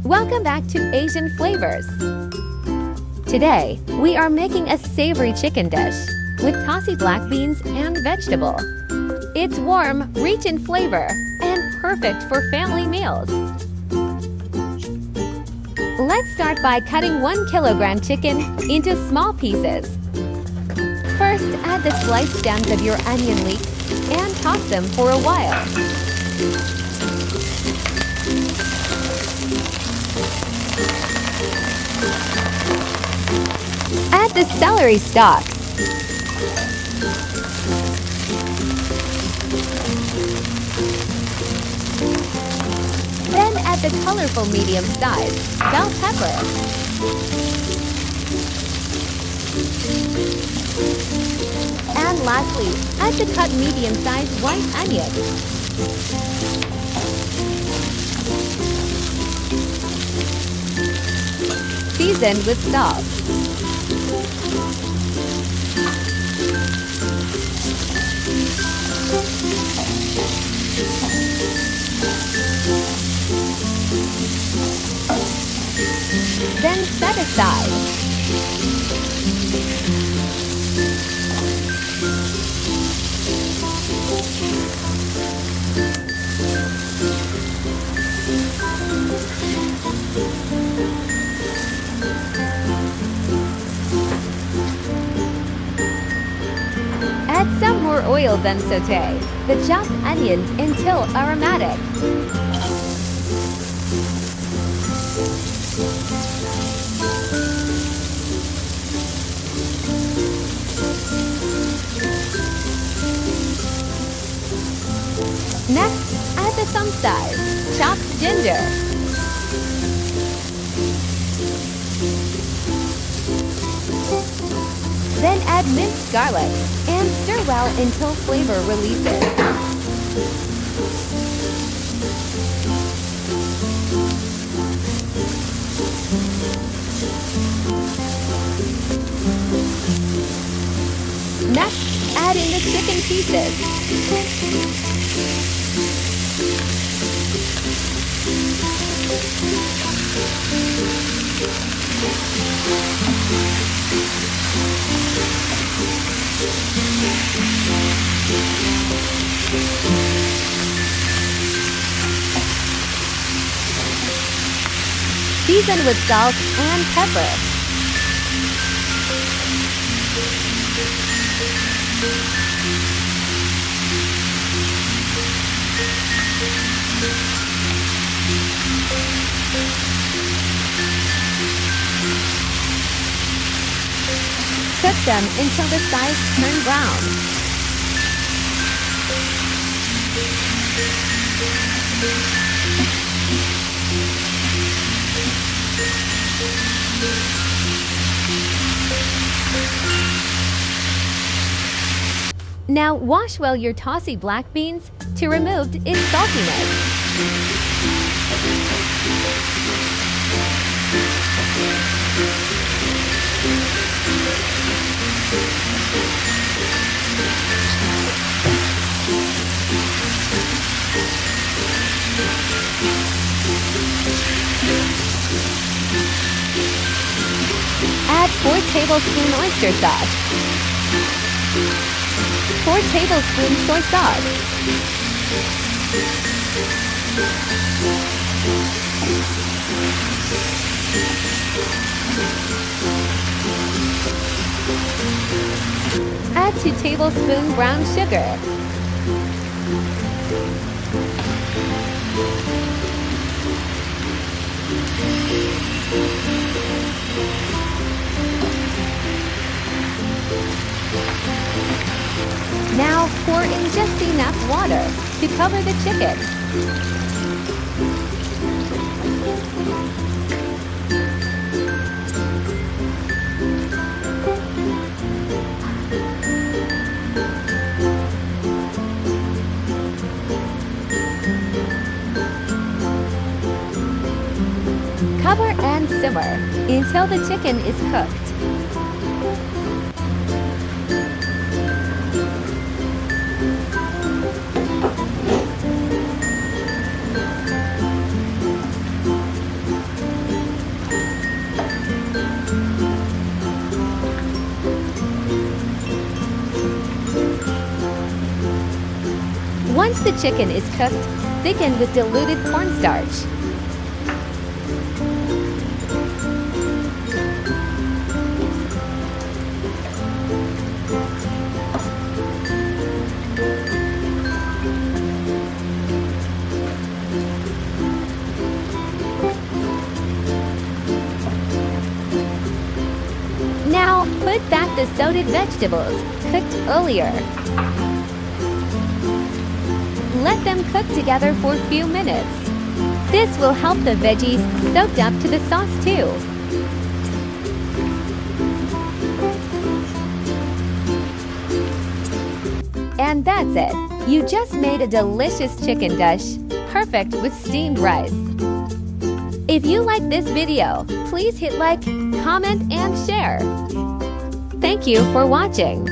Welcome back to Asian Flavors. Today, we are making a savory chicken dish with Tausi black beans and vegetable. It's warm, rich in flavor, and perfect for family meals. Let's start by cutting 1 kilogram chicken into small pieces. First, add the sliced stems of your onion leeks and toss them for a while. Add the celery stalks. Then add the colorful medium-sized bell pepper. And lastly, add the cut medium-sized white onion. Season with salt. Then set aside. Add some more oil, then sauté the chopped onions until aromatic. Next, add the thumb-sized chopped ginger. Then add minced garlic and stir well until flavor releases. Next, add in the chicken pieces. Season with salt and pepper. Cook them until the sides turn brown. Now wash well your Tausi black beans to remove its saltiness. Add 4 tablespoons oyster sauce, 4 tablespoons soy sauce, add 2 tablespoons brown sugar, now pour in just enough water to cover the chicken. Cover and simmer until the chicken is cooked. the chicken is cooked, thicken with diluted cornstarch. Now, put back the sauteed vegetables, cooked earlier. Let them cook together for a few minutes. This will help the veggies soak up to the sauce too. And that's it. You just made a delicious chicken dish, perfect with steamed rice. If you like this video, please hit like, comment, and share. Thank you for watching.